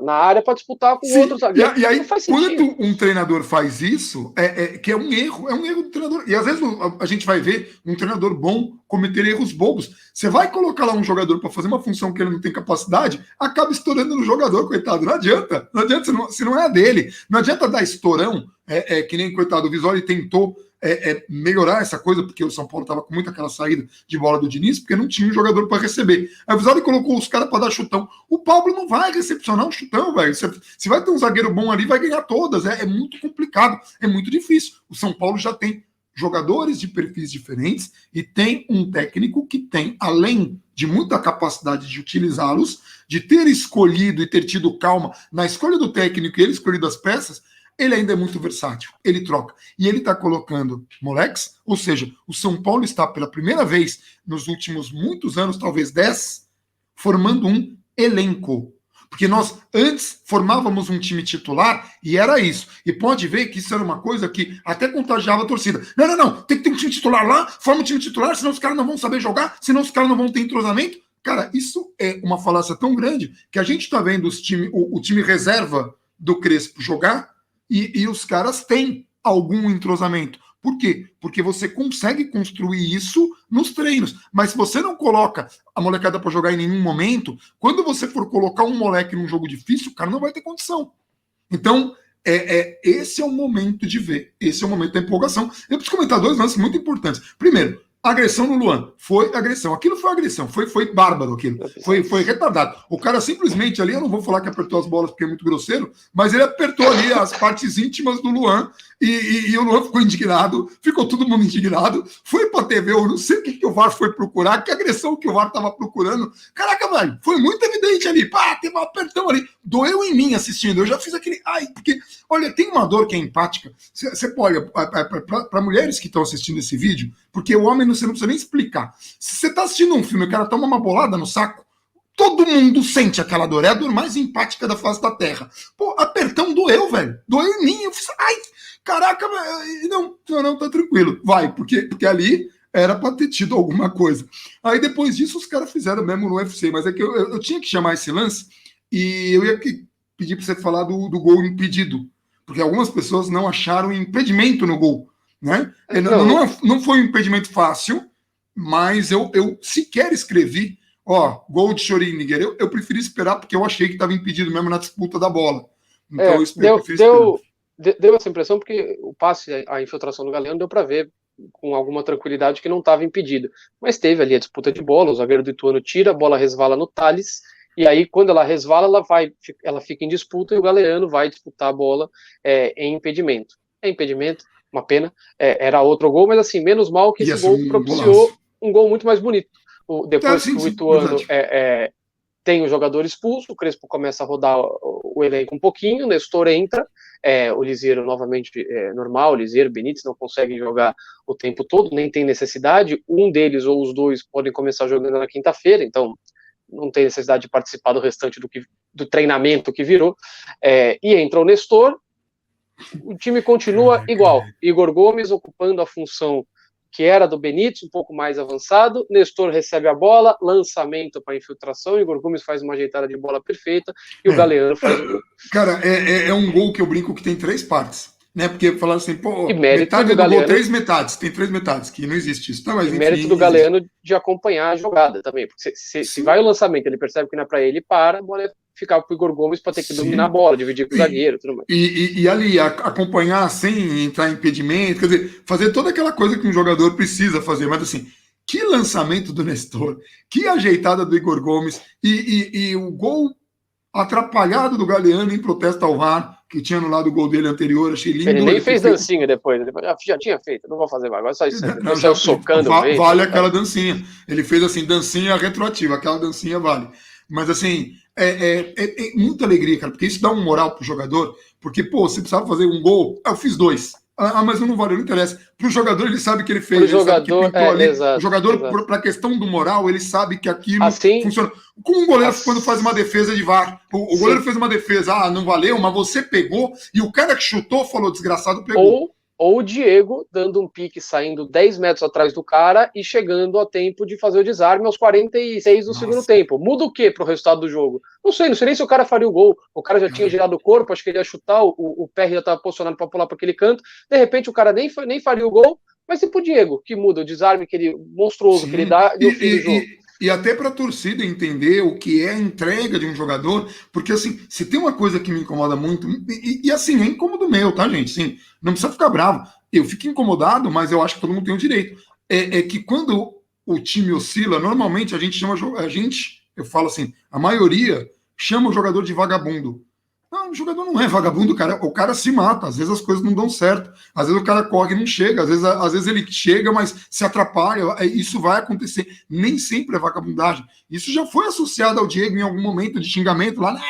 na área para disputar com outro zagueiro. E aí, quando um treinador faz isso, que é um erro do treinador. E às vezes a gente vai ver um treinador bom cometer erros bobos. Você vai colocar lá um jogador para fazer uma função que ele não tem capacidade, acaba estourando no jogador, coitado. Não adianta se não é a dele. Não adianta dar estourão. Que nem, coitado, o Visoli tentou melhorar essa coisa, porque o São Paulo estava com muita aquela saída de bola do Diniz, porque não tinha um jogador para receber. Aí o Visoli colocou os caras para dar chutão. O Pablo não vai recepcionar um chutão, velho. Se vai ter um zagueiro bom ali, vai ganhar todas. É muito complicado, é muito difícil. O São Paulo já tem jogadores de perfis diferentes e tem um técnico que tem, além de muita capacidade de utilizá-los, de ter escolhido e ter tido calma na escolha do técnico e ele escolhido as peças, ele ainda é muito versátil, ele troca. E ele está colocando moleques, ou seja, o São Paulo está pela primeira vez nos últimos muitos anos, talvez 10, formando um elenco. Porque nós antes formávamos um time titular e era isso. E pode ver que isso era uma coisa que até contagiava a torcida. Não, tem que ter um time titular lá, forma um time titular, senão os caras não vão saber jogar, senão os caras não vão ter entrosamento. Cara, isso é uma falácia tão grande que a gente está vendo o time reserva do Crespo jogar e os caras têm algum entrosamento. Por quê? Porque você consegue construir isso nos treinos. Mas se você não coloca a molecada para jogar em nenhum momento, quando você for colocar um moleque num jogo difícil, o cara não vai ter condição. Então, esse é o momento de ver. Esse é o momento da empolgação. Eu preciso comentar 2 lances muito importantes. Primeiro, Agressão no Luan. Foi agressão. Aquilo foi agressão. Foi bárbaro aquilo. Foi retardado. O cara simplesmente ali, eu não vou falar que apertou as bolas porque é muito grosseiro, mas ele apertou ali as partes íntimas do Luan e o Luan ficou indignado, ficou todo mundo indignado, foi pra TV, eu não sei o que o VAR foi procurar, que agressão que o VAR tava procurando. Caraca, velho, foi muito evidente ali. Pá, tem um apertão ali. Doeu em mim assistindo. Eu já fiz aquele... Ai, porque, olha, tem uma dor que é empática. Você olha, para mulheres que estão assistindo esse vídeo, porque o homem você não precisa nem explicar. Se você tá assistindo um filme e o cara toma uma bolada no saco, todo mundo sente aquela dor. É a dor mais empática da face da Terra. Pô, apertão doeu, velho. Doeu em mim. Eu fiz, ai, caraca, não, tá tranquilo. Vai, porque ali era pra ter tido alguma coisa. Aí depois disso os caras fizeram mesmo no UFC, mas é que eu tinha que chamar esse lance e eu ia pedir pra você falar do gol impedido, porque algumas pessoas não acharam impedimento no gol, né? Não foi um impedimento fácil, mas eu sequer escrevi, gol de Schrödinger. Eu preferi esperar porque eu achei que estava impedido mesmo na disputa da bola. Então eu preferi esperar. Deu essa impressão porque o passe, a infiltração do Galeano deu para ver com alguma tranquilidade que não estava impedido. Mas teve ali a disputa de bola, o zagueiro do Ituano tira, a bola resvala no Thales, e aí quando ela resvala, ela fica em disputa e o Galeano vai disputar a bola em impedimento. É impedimento, uma pena, era outro gol, mas assim, menos mal que esse gol propiciou um gol muito mais bonito. Depois que o Ituano tem o jogador expulso, o Crespo começa a rodar o elenco um pouquinho, o Nestor entra, o Liseiro novamente normal, o Liseiro, Benítez não conseguem jogar o tempo todo, nem tem necessidade, um deles ou os dois podem começar jogando na quinta-feira, então não tem necessidade de participar do restante do treinamento que virou, e entra o Nestor, o time continua igual, Igor Gomes ocupando a função que era do Benítez, um pouco mais avançado, Nestor recebe a bola, lançamento para infiltração, Igor Gomes faz uma ajeitada de bola perfeita, e o Galeano faz o gol. Cara, é um gol que eu brinco que tem 3 partes, né? Porque falaram assim, pô, metade do Galeano, gol, 3 metades, tem 3 metades, que não existe isso. Tá, mas, enfim, mérito do Galeano de acompanhar a jogada também, porque se vai o lançamento, ele percebe que não é para ele, para, a bola ficar pro Igor Gomes para ter que dominar a bola, dividir com o zagueiro, tudo mais. E ali, acompanhar sem entrar em impedimento, quer dizer, fazer toda aquela coisa que um jogador precisa fazer, mas assim, que lançamento do Nestor, que ajeitada do Igor Gomes, e o gol atrapalhado do Galeano em protesto ao VAR, que tinha anulado o gol dele anterior, achei lindo. Ele nem fez dancinha depois, já tinha feito, não vou fazer mais, agora só isso. Ele saiu socando. Vale aquela dancinha. Ele fez assim, dancinha retroativa, aquela dancinha vale. Mas assim, é muita alegria, cara, porque isso dá um moral pro jogador, porque, pô, você precisava fazer um gol, eu fiz 2. Mas não valeu, não interessa. Pro jogador, ele sabe que ele fez, ele sabe que pintou ali. Exato, o jogador, pra questão do moral, ele sabe que aquilo funciona. Como um goleiro quando faz uma defesa de VAR. O goleiro fez uma defesa, não valeu, mas você pegou, e o cara que chutou falou, desgraçado, pegou. Ou o Diego dando um pique, saindo 10 metros atrás do cara e chegando a tempo de fazer o desarme aos 46 do segundo tempo. Muda o que pro resultado do jogo? Não sei nem se o cara faria o gol. O cara já tinha girado o corpo, acho que ele ia chutar, o PR já estava posicionado para pular para aquele canto. De repente o cara nem faria o gol, mas e pro Diego, que muda o desarme monstruoso que ele dá no fim do jogo. E até para a torcida entender o que é a entrega de um jogador, porque assim, se tem uma coisa que me incomoda muito, e assim, é incômodo meu, tá, gente? Assim, não precisa ficar bravo. Eu fico incomodado, mas eu acho que todo mundo tem o direito. É que quando o time oscila, normalmente a gente chama, eu falo assim, a maioria chama o jogador de vagabundo. Não, o jogador não é vagabundo, cara. O cara se mata, às vezes as coisas não dão certo, às vezes o cara corre e não chega, às vezes ele chega, mas se atrapalha, isso vai acontecer. Nem sempre é vagabundagem. Isso já foi associado ao Diego em algum momento de xingamento lá,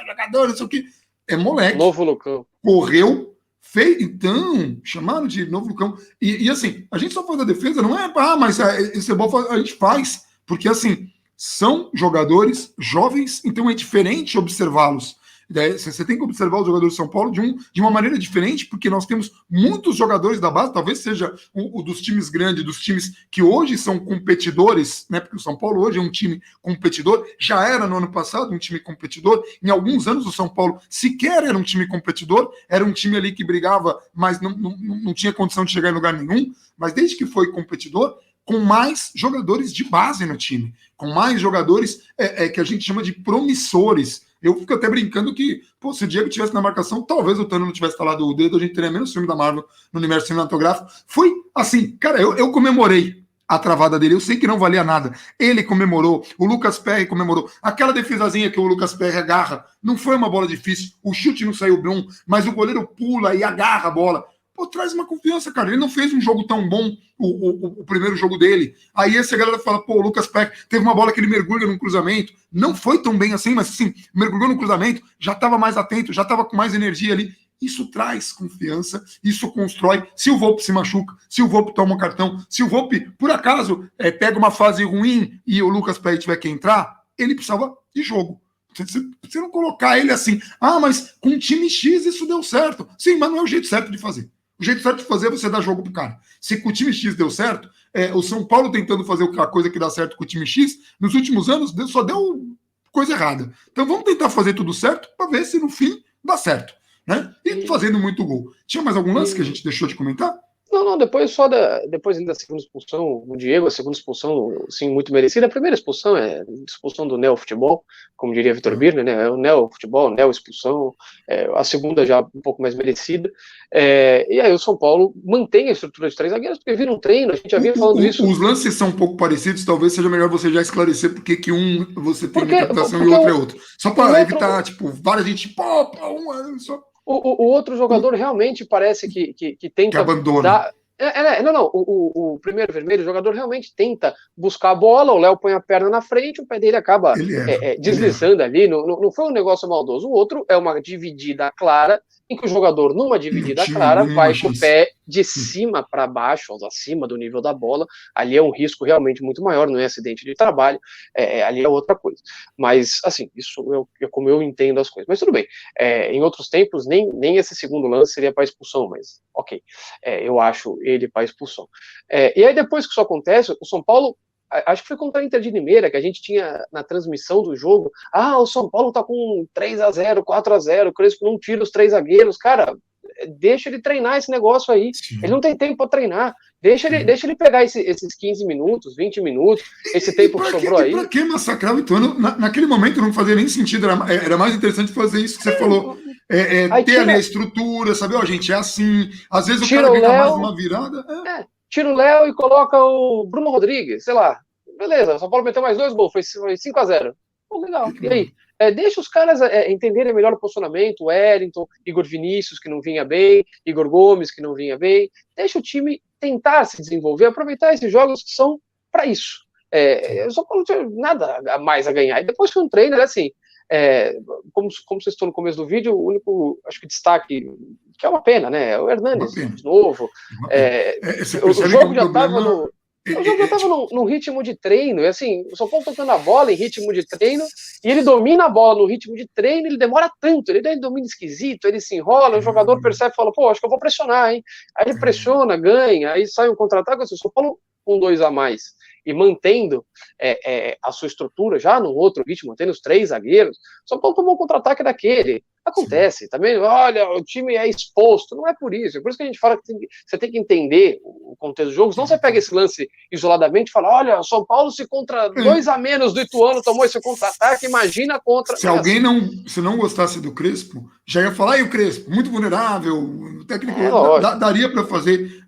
jogador, não sei o que. É moleque. Novo Lucão. Correu, fez, então, chamaram de novo Lucão. E assim, a gente só faz a defesa, não é, mas isso é bom, a gente faz, porque assim, são jogadores jovens, então é diferente observá-los. Você tem que observar os jogadores de São Paulo de uma maneira diferente, porque nós temos muitos jogadores da base, talvez seja o dos times grandes, dos times que hoje são competidores, né? Porque o São Paulo hoje é um time competidor, já era no ano passado um time competidor, em alguns anos o São Paulo sequer era um time competidor, era um time ali que brigava, mas não tinha condição de chegar em lugar nenhum, mas desde que foi competidor, com mais jogadores de base no time, com mais jogadores que a gente chama de promissores. Eu fico até brincando que, pô, se o Diego tivesse na marcação, talvez o Tano não tivesse falado o dedo, a gente teria menos filme da Marvel no universo cinematográfico. Foi assim, cara, eu comemorei a travada dele. Eu sei que não valia nada. Ele comemorou, o Lucas Perry comemorou. Aquela defesazinha que o Lucas Perry agarra, não foi uma bola difícil. O chute não saiu bom, mas o goleiro pula e agarra a bola. Pô, traz uma confiança, cara. Ele não fez um jogo tão bom, o primeiro jogo dele. Aí essa galera fala, pô, o Lucas Perry teve uma bola que ele mergulha num cruzamento. Não foi tão bem assim, mas assim, mergulhou no cruzamento, já estava mais atento, já estava com mais energia ali. Isso traz confiança, isso constrói. Se o Volpe se machuca, se o Volpe toma um cartão, se o Volpe, por acaso, pega uma fase ruim e o Lucas Perry tiver que entrar, ele precisava de jogo. Você não colocar ele assim, mas com o time X isso deu certo. Sim, mas não é o jeito certo de fazer. O jeito certo de fazer é você dar jogo pro cara. Se com o time X deu certo, o São Paulo tentando fazer a coisa que dá certo com o time X, nos últimos anos só deu coisa errada. Então vamos tentar fazer tudo certo para ver se no fim dá certo. Né? E fazendo muito gol. Tinha mais algum lance que a gente deixou de comentar? Não, depois da segunda expulsão, o Diego, a segunda expulsão, sim, muito merecida. A primeira expulsão é expulsão do Neo Futebol, como diria Vitor Birner, né? É o Neo Futebol, Neo expulsão. A segunda já um pouco mais merecida. E aí o São Paulo mantém a estrutura de 3 zagueiros, porque vira um treino, a gente já vinha falando isso. Os lances são um pouco parecidos, talvez seja melhor você já esclarecer porque que um você tem uma interpretação e o outro é outro. Só para evitar, várias gente, só... O outro jogador realmente parece que tenta... Que abandona. O primeiro vermelho, o jogador realmente tenta buscar a bola, o Léo põe a perna na frente, o pé dele acaba deslizando ali, não foi um negócio maldoso. O outro é uma dividida clara, em que o jogador, numa dividida clara, vai com o pé de cima para baixo, acima do nível da bola. Ali é um risco realmente muito maior, não é acidente de trabalho, ali é outra coisa. Mas, assim, isso é como eu entendo as coisas. Mas tudo bem, em outros tempos, nem esse segundo lance seria para expulsão, mas ok, eu acho ele para expulsão. E aí, depois que isso acontece, o São Paulo, acho que foi contra a Inter de Limeira, que a gente tinha na transmissão do jogo, o São Paulo tá com 3-0, 4-0, o Crespo não tira os 3 zagueiros, cara, deixa ele treinar esse negócio aí. Sim. Ele não tem tempo para treinar, deixa ele pegar esses 15 minutos, 20 minutos, esse tempo que sobrou aí. Pra que massacrar o Ituano? Naquele momento não fazia nem sentido, era mais interessante fazer isso que você falou. Ter ali a estrutura, saber, gente, é assim, às vezes o cara ganha mais uma virada. Tira o Léo e coloca o Bruno Rodrigues, sei lá. Beleza, o São Paulo meteu mais 2 gols, foi 5-0. Pô, legal. E aí? Deixa os caras entenderem melhor o posicionamento, o Wellington, Igor Vinícius, que não vinha bem, Igor Gomes, que não vinha bem. Deixa o time tentar se desenvolver, aproveitar esses jogos que são para isso. O São Paulo não tinha nada a mais a ganhar. E depois que um treino, assim, como vocês estão no começo do vídeo, o único, acho que destaque, que é uma pena, né? O Hernanes, de novo. O jogo já estava num ritmo de treino, e assim, o São Paulo tocando a bola em ritmo de treino, e ele domina a bola no ritmo de treino, ele demora tanto, ele domina esquisito, ele se enrola, o jogador percebe e fala, pô, acho que eu vou pressionar, hein? Aí ele pressiona, ganha, aí sai um contra-ataque, assim, o São Paulo com 2 a mais, e mantendo a sua estrutura já num outro ritmo, mantendo os 3 zagueiros, o São Paulo tomou um contra-ataque daquele. Acontece, também, olha, o time é exposto, não é por isso, é por isso que a gente fala que você tem que entender o contexto do jogo, senão você pega esse lance isoladamente e fala, olha, o São Paulo se contra 2 a menos do Ituano tomou esse contra-ataque, imagina contra... Se alguém não gostasse do Crespo, já ia falar, e o Crespo, muito vulnerável, o técnico daria para fazer...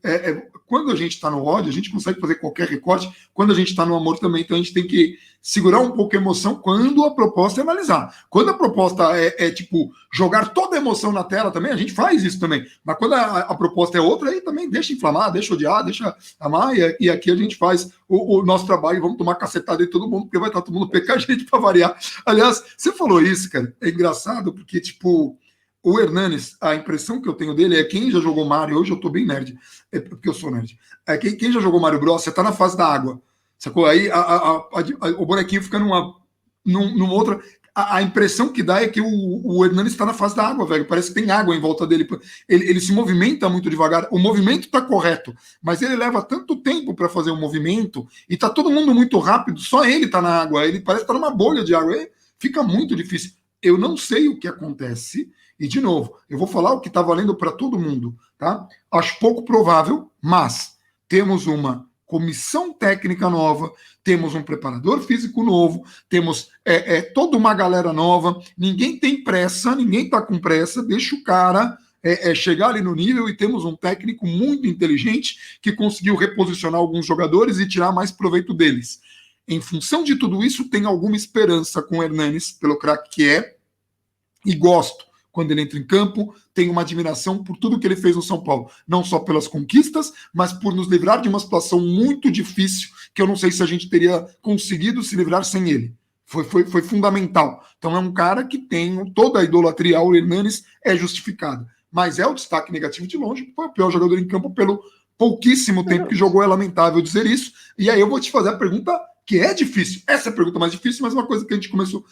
Quando a gente está no ódio, a gente consegue fazer qualquer recorte, quando a gente está no amor também, então a gente tem que segurar um pouco a emoção quando a proposta é analisar. Quando a proposta tipo, jogar toda a emoção na tela também, a gente faz isso também. Mas quando a proposta é outra, aí também deixa inflamar, deixa odiar, deixa amar, e aqui a gente faz o nosso trabalho, vamos tomar cacetada de todo mundo, porque vai estar todo mundo pecar a gente para variar. Aliás, você falou isso, cara, é engraçado, porque, tipo, o Hernanes, a impressão que eu tenho dele é quem já jogou Mario, hoje eu tô bem nerd, porque eu sou nerd, quem já jogou Mario Bros, você tá na fase da água, sacou? Aí o bonequinho fica numa outra... A impressão que dá é que o Hernanes está na fase da água, velho. Parece que tem água em volta dele. Ele se movimenta muito devagar. O movimento está correto, mas ele leva tanto tempo para fazer o movimento e tá todo mundo muito rápido, só ele tá na água. Ele parece estar numa bolha de água. Aí fica muito difícil. Eu não sei o que acontece. E, de novo, eu vou falar o que está valendo para todo mundo, tá? Acho pouco provável, mas temos uma comissão técnica nova, temos um preparador físico novo, temos toda uma galera nova, ninguém tem pressa, ninguém está com pressa, deixa o cara é chegar ali no nível e temos um técnico muito inteligente que conseguiu reposicionar alguns jogadores e tirar mais proveito deles. Em função de tudo isso, tem alguma esperança com o Hernanes, pelo craque que é, e gosto quando ele entra em campo, tenho uma admiração por tudo que ele fez no São Paulo, não só pelas conquistas, mas por nos livrar de uma situação muito difícil, que eu não sei se a gente teria conseguido se livrar sem ele. Foi fundamental. Então é um cara que tem toda a idolatria ao Hernanes é justificada, mas é o destaque negativo de longe, foi o pior jogador em campo pelo pouquíssimo tempo que jogou, é lamentável dizer isso, e aí eu vou te fazer a pergunta que é difícil. Essa é a pergunta mais difícil, mas uma coisa que a gente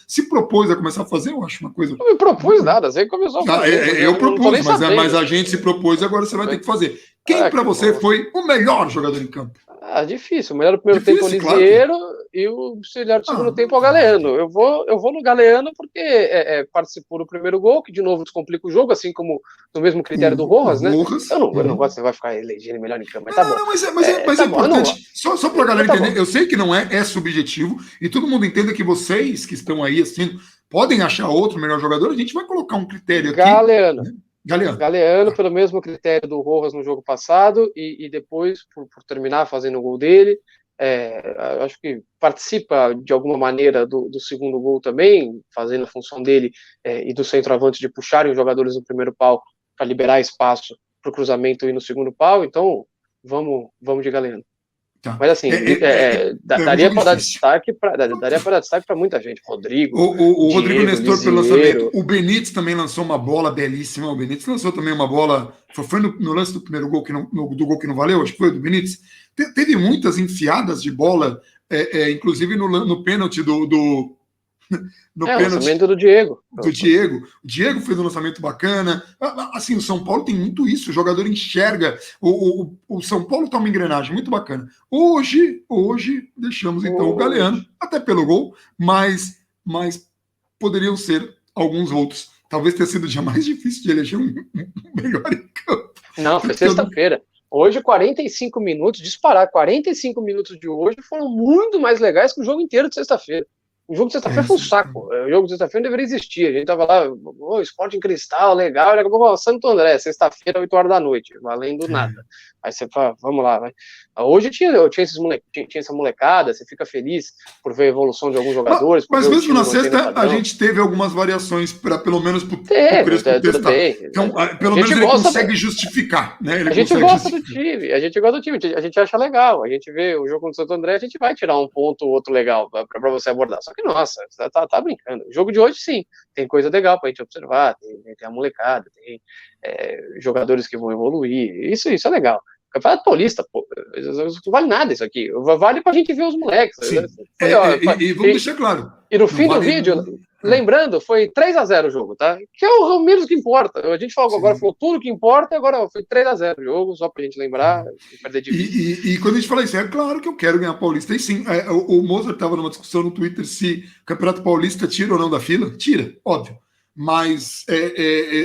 se propôs a começar a fazer, eu acho uma coisa... Não me propus nada, você começou a fazer. Eu propus, mas a gente se propôs e agora você vai ter que fazer. Quem para você foi o melhor jogador em campo? Difícil. O melhor do primeiro tempo é o Lisieiro, claro. E o melhor do segundo tempo é o Galeano. Eu vou no Galeano porque participou do primeiro gol, que de novo descomplica o jogo, assim como no mesmo critério do Rojas, né? Eu não gosto, você vai ficar elegendo melhor em campo, mas tá bom. Mas é importante, só pra galera entender, eu sei que não é subjetivo, e todo mundo entenda que vocês que estão aí, assim, podem achar outro melhor jogador, a gente vai colocar um critério aqui. Galeano, pelo mesmo critério do Rojas no jogo passado, e depois, por terminar fazendo o gol dele, acho que participa de alguma maneira do segundo gol também, fazendo a função dele e do centroavante de puxarem os jogadores no primeiro pau para liberar espaço para o cruzamento e no segundo pau, então vamos de Galeano. Tá. Mas assim, daria para dar destaque para muita gente. Rodrigo. O Rodrigo Nestor pelo lançamento. O Benítez também lançou uma bola belíssima. O Benítez lançou também uma bola. Foi no lance do primeiro gol do gol que não valeu, acho que foi do Benítez. Teve muitas enfiadas de bola, inclusive no pênalti no lançamento do Diego. O Diego fez um lançamento bacana. Assim, o São Paulo tem muito isso. O jogador enxerga. O São Paulo está uma engrenagem muito bacana. Hoje deixamos então o Galeano, até pelo gol, mas poderiam ser alguns outros. Talvez tenha sido o dia mais difícil de eleger um melhor em campo. Não, foi sexta-feira. Hoje, 45 minutos, disparar. 45 minutos de hoje foram muito mais legais que o jogo inteiro de sexta-feira. O jogo de sexta-feira foi um saco. O jogo de sexta-feira não deveria existir. A gente tava lá, Sport em Cristal, legal. Daqui a pouco, Santo André, sexta-feira, 8 horas da noite, valendo nada. Aí você fala, vamos lá, vai. Hoje eu tinha essa molecada, você fica feliz por ver a evolução de alguns jogadores. Mas mesmo na sexta, a gente teve algumas variações, pelo menos pro Crespo testar. Então, pelo menos ele consegue justificar, né? A gente gosta do time, a gente acha legal. A gente vê o jogo contra o Santo André, a gente vai tirar um ponto ou outro legal para você abordar. Só que, nossa, tá brincando. O jogo de hoje, sim, tem coisa legal pra gente observar, tem a molecada, tem jogadores que vão evoluir. Isso é legal. Campeonato Paulista, pô, não vale nada isso aqui. Vale pra gente ver os moleques. E vamos deixar claro. E no fim do vídeo, lembrando, foi 3-0 o jogo, tá? Que é o menos que importa. A gente falou tudo que importa, agora foi 3-0 o jogo, só pra gente lembrar e perder de vista. E quando a gente fala isso, é claro que eu quero ganhar Paulista. E sim, o Mozart estava numa discussão no Twitter se o Campeonato Paulista tira ou não da fila. Tira, óbvio. Mas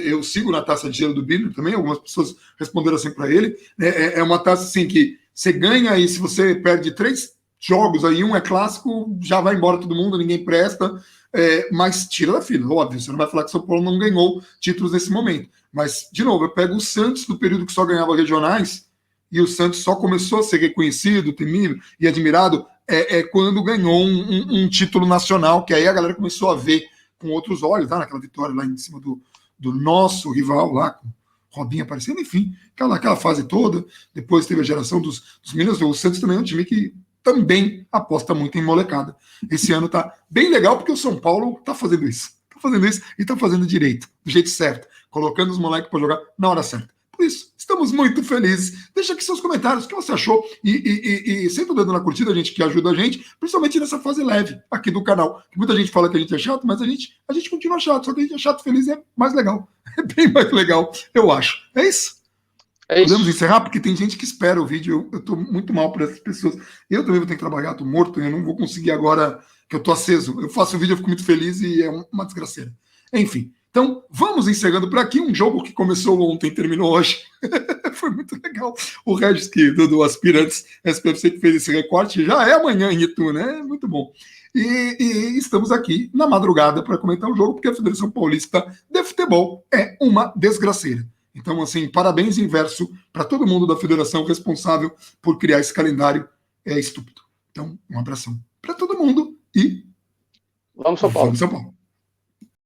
eu sigo na taça de gelo do Biller também, algumas pessoas responderam assim para ele. É uma taça assim que você ganha e se você perde 3 jogos aí, um é clássico, já vai embora todo mundo, ninguém presta, mas tira da fila, óbvio. Você não vai falar que o São Paulo não ganhou títulos nesse momento. Mas, de novo, eu pego o Santos do período que só ganhava regionais e o Santos só começou a ser reconhecido, temido e admirado quando ganhou um título nacional, que aí a galera começou a ver com outros olhos, tá? Naquela vitória lá em cima do nosso rival lá, com Robinho aparecendo, enfim, aquela fase toda. Depois teve a geração dos meninos. O Santos também é um time que também aposta muito em molecada. Esse ano tá bem legal porque o São Paulo tá fazendo isso. E tá fazendo direito, do jeito certo, colocando os moleques para jogar na hora certa. Por isso, estamos muito felizes. Deixa aqui seus comentários, o que você achou. E senta o dedo na curtida, gente, que ajuda a gente, principalmente nessa fase leve aqui do canal. Muita gente fala que a gente é chato, mas a gente continua chato. Só que a gente é chato feliz é mais legal. É bem mais legal, eu acho. É isso? Podemos encerrar? Porque tem gente que espera o vídeo. Eu tô muito mal por essas pessoas. Eu também vou ter que trabalhar, tô morto. Eu não vou conseguir agora que eu tô aceso. Eu faço o vídeo, eu fico muito feliz e é uma desgraceira. Enfim. Então, vamos encerrando por aqui. Um jogo que começou ontem, terminou hoje. Foi muito legal. O Regis, do Aspirantes SPFC, que fez esse recorte, já é amanhã em Itu, né? Muito bom. E estamos aqui na madrugada para comentar o jogo, porque a Federação Paulista de Futebol é uma desgraceira. Então, assim, parabéns inverso para todo mundo da federação responsável por criar esse calendário estúpido. Então, um abração para todo mundo e vamos São Paulo. Vamos São Paulo.